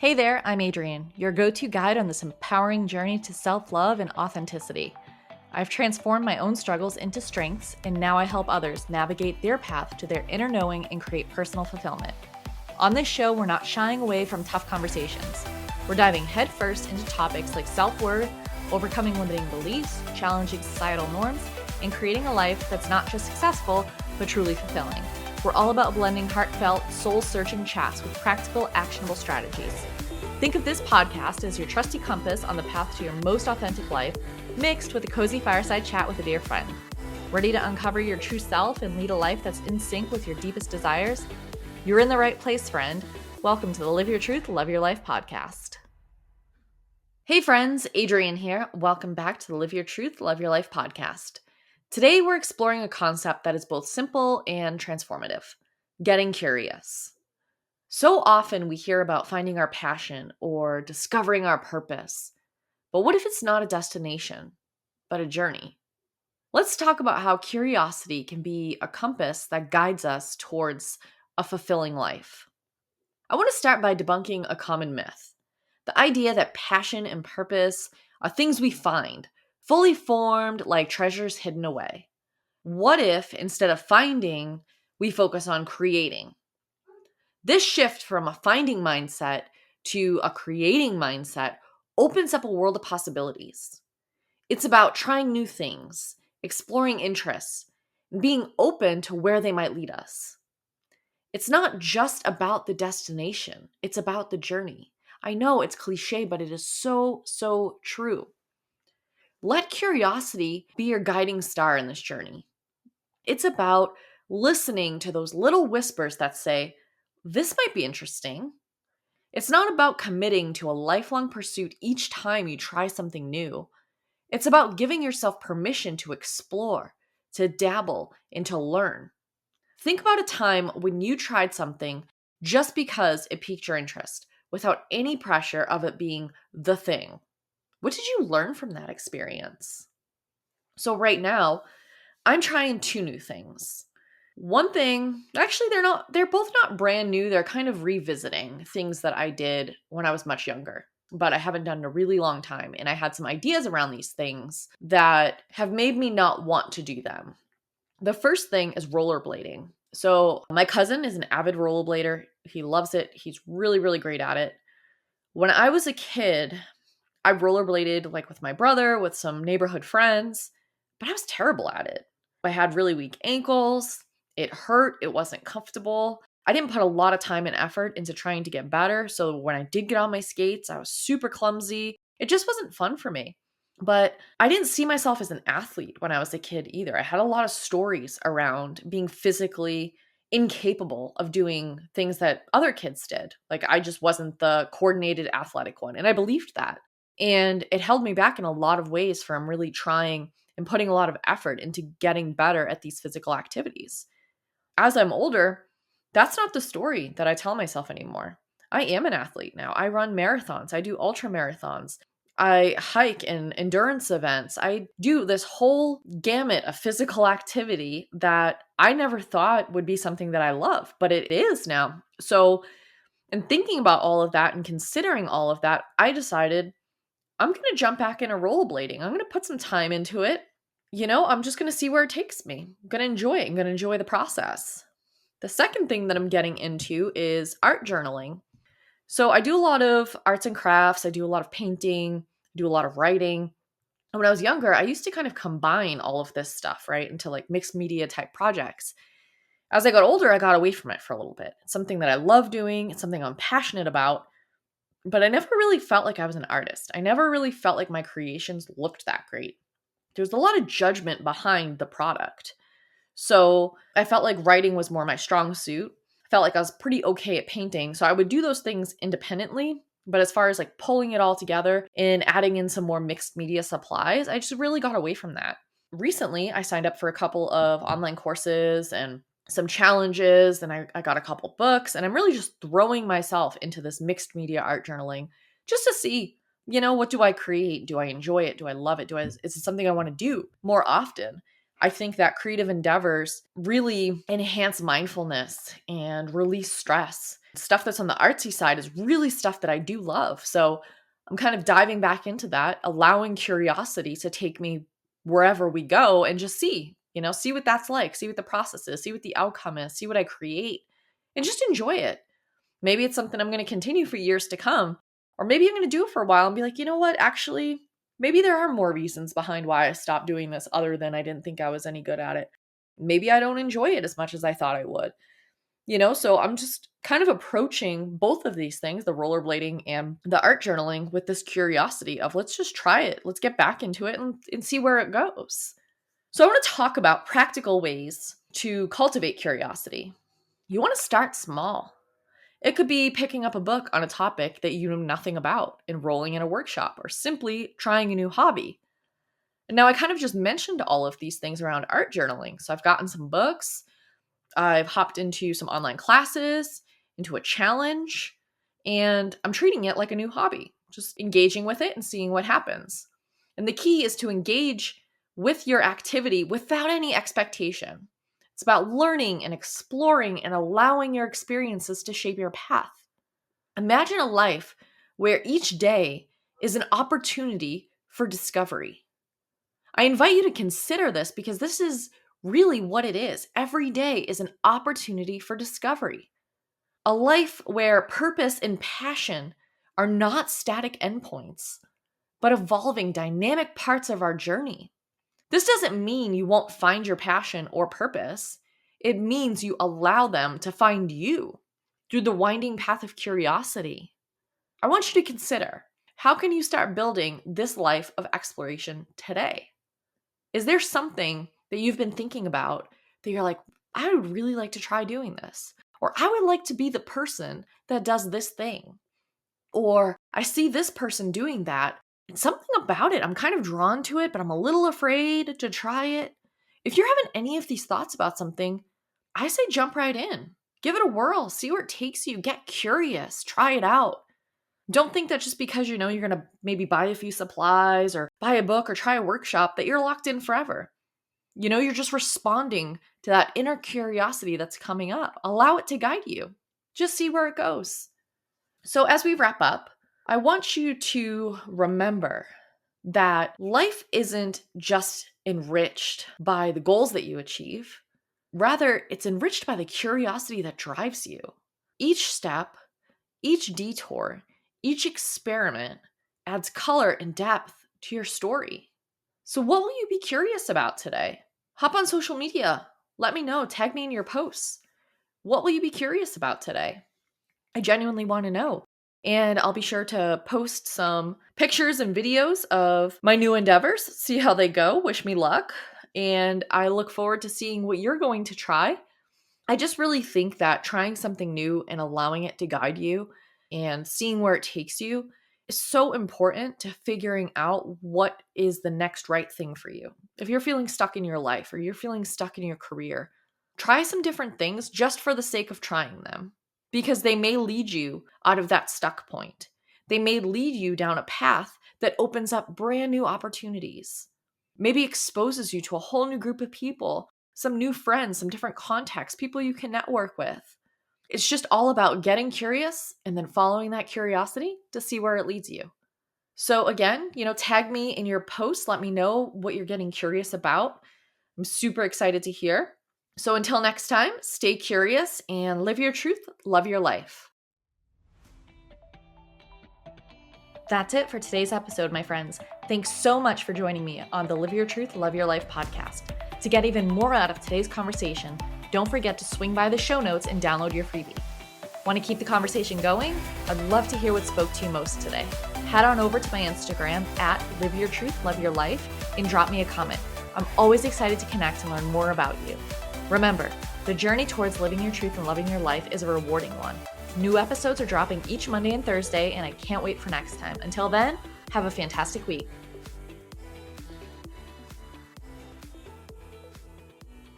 Hey there, I'm Adrienne, your go-to guide on this empowering journey to self-love and authenticity. I've transformed my own struggles into strengths, and now I help others navigate their path to their inner knowing and create personal fulfillment. On this show, we're not shying away from tough conversations. We're diving headfirst into topics like self-worth, overcoming limiting beliefs, challenging societal norms, and creating a life that's not just successful, but truly fulfilling. We're all about blending heartfelt, soul-searching chats with practical, actionable strategies. Think of this podcast as your trusty compass on the path to your most authentic life, mixed with a cozy fireside chat with a dear friend. Ready to uncover your true self and lead a life that's in sync with your deepest desires? You're in the right place, friend. Welcome to the Live Your Truth, Love Your Life podcast. Hey friends, Adrienne here. Welcome back to the Live Your Truth, Love Your Life podcast. Today we're exploring a concept that is both simple and transformative: getting curious. So often we hear about finding our passion or discovering our purpose. But what if it's not a destination, but a journey? Let's talk about how curiosity can be a compass that guides us towards a fulfilling life. I want to start by debunking a common myth: the idea that passion and purpose are things we find, fully formed like treasures hidden away. What if instead of finding, we focus on creating? This shift from a finding mindset to a creating mindset opens up a world of possibilities. It's about trying new things, exploring interests, and being open to where they might lead us. It's not just about the destination, it's about the journey. I know it's cliche, but it is so true. Let curiosity be your guiding star in this journey. It's about listening to those little whispers that say, this might be interesting. It's not about committing to a lifelong pursuit each time you try something new. It's about giving yourself permission to explore, to dabble, and to learn. Think about a time when you tried something just because it piqued your interest, without any pressure of it being the thing. What did you learn from that experience? So right now, I'm trying two new things. One thing, actually they're both not brand new. They're kind of revisiting things that I did when I was much younger, but I haven't done in a really long time. And I had some ideas around these things that have made me not want to do them. The first thing is rollerblading. So my cousin is an avid rollerblader. He loves it. He's really great at it. When I was a kid, I rollerbladed like with my brother, with some neighborhood friends, but I was terrible at it. I had really weak ankles. It hurt. It wasn't comfortable. I didn't put a lot of time and effort into trying to get better. So when I did get on my skates, I was super clumsy. It just wasn't fun for me. But I didn't see myself as an athlete when I was a kid either. I had a lot of stories around being physically incapable of doing things that other kids did. Like I just wasn't the coordinated athletic one. And I believed that. And it held me back in a lot of ways from really trying and putting a lot of effort into getting better at these physical activities. As I'm older, that's not the story that I tell myself anymore. I am an athlete now. I run marathons. I do ultra marathons. I hike in endurance events. I do this whole gamut of physical activity that I never thought would be something that I love, but it is now. So, in thinking about all of that and considering all of that, I decided I'm going to jump back into rollerblading. I'm going to put some time into it. I'm just going to see where it takes me. I'm going to enjoy it. I'm going to enjoy the process. The second thing that I'm getting into is art journaling. So I do a lot of arts and crafts. I do a lot of painting, I do a lot of writing. And when I was younger, I used to kind of combine all of this stuff, right, into like mixed media type projects. As I got older, I got away from it for a little bit. It's something that I love doing. It's something I'm passionate about. But I never really felt like I was an artist. I never really felt like my creations looked that great. There was a lot of judgment behind the product. So I felt like writing was more my strong suit. I felt like I was pretty okay at painting. So I would do those things independently. But as far as like pulling it all together and adding in some more mixed media supplies, I just really got away from that. Recently, I signed up for a couple of online courses and some challenges, and I got a couple books, and I'm really just throwing myself into this mixed media art journaling just to see, what do I create? Do I enjoy it? Do I love it? Is it something I want to do more often? I think that creative endeavors really enhance mindfulness and release stress. Stuff that's on the artsy side is really stuff that I do love. So I'm kind of diving back into that, allowing curiosity to take me wherever we go and just see what that's like, see what the process is, see what the outcome is, see what I create, and just enjoy it. Maybe it's something I'm going to continue for years to come, or maybe I'm going to do it for a while and be like, you know what, actually, maybe there are more reasons behind why I stopped doing this other than I didn't think I was any good at it. Maybe I don't enjoy it as much as I thought I would. So I'm just kind of approaching both of these things, the rollerblading and the art journaling, with this curiosity of let's just try it. Let's get back into it and see where it goes. So I want to talk about practical ways to cultivate curiosity. You want to start small. It could be picking up a book on a topic that you know nothing about, enrolling in a workshop, or simply trying a new hobby. And now I kind of just mentioned all of these things around art journaling. So I've gotten some books, I've hopped into some online classes, into a challenge, and I'm treating it like a new hobby, just engaging with it and seeing what happens. And the key is to engage with your activity without any expectation. It's about learning and exploring and allowing your experiences to shape your path. Imagine a life where each day is an opportunity for discovery. I invite you to consider this because this is really what it is. Every day is an opportunity for discovery. A life where purpose and passion are not static endpoints, but evolving dynamic parts of our journey. This doesn't mean you won't find your passion or purpose. It means you allow them to find you through the winding path of curiosity. I want you to consider, how can you start building this life of exploration today? Is there something that you've been thinking about that you're like, I would really like to try doing this? Or I would like to be the person that does this thing. Or I see this person doing that, and something about it, I'm kind of drawn to it, but I'm a little afraid to try it. If you're having any of these thoughts about something, I say jump right in. Give it a whirl, see where it takes you, get curious, try it out. Don't think that just because you're going to maybe buy a few supplies or buy a book or try a workshop that you're locked in forever. You're just responding to that inner curiosity that's coming up. Allow it to guide you. Just see where it goes. So as we wrap up, I want you to remember that life isn't just enriched by the goals that you achieve. Rather, it's enriched by the curiosity that drives you. Each step, each detour, each experiment adds color and depth to your story. So what will you be curious about today? Hop on social media. Let me know. Tag me in your posts. What will you be curious about today? I genuinely want to know. And I'll be sure to post some pictures and videos of my new endeavors, see how they go. Wish me luck. And I look forward to seeing what you're going to try. I just really think that trying something new and allowing it to guide you and seeing where it takes you is so important to figuring out what is the next right thing for you. If you're feeling stuck in your life or you're feeling stuck in your career, try some different things just for the sake of trying them, because they may lead you out of that stuck point. They may lead you down a path that opens up brand new opportunities, maybe exposes you to a whole new group of people, some new friends, some different contacts, people you can network with. It's just all about getting curious and then following that curiosity to see where it leads you. So again, tag me in your posts. Let me know what you're getting curious about. I'm super excited to hear. So until next time, stay curious and live your truth, love your life. That's it for today's episode, my friends. Thanks so much for joining me on the Live Your Truth, Love Your Life podcast. To get even more out of today's conversation, don't forget to swing by the show notes and download your freebie. Want to keep the conversation going? I'd love to hear what spoke to you most today. Head on over to my Instagram at Live Your Truth, Love Your Life and drop me a comment. I'm always excited to connect and learn more about you. Remember, the journey towards living your truth and loving your life is a rewarding one. New episodes are dropping each Monday and Thursday, and I can't wait for next time. Until then, have a fantastic week.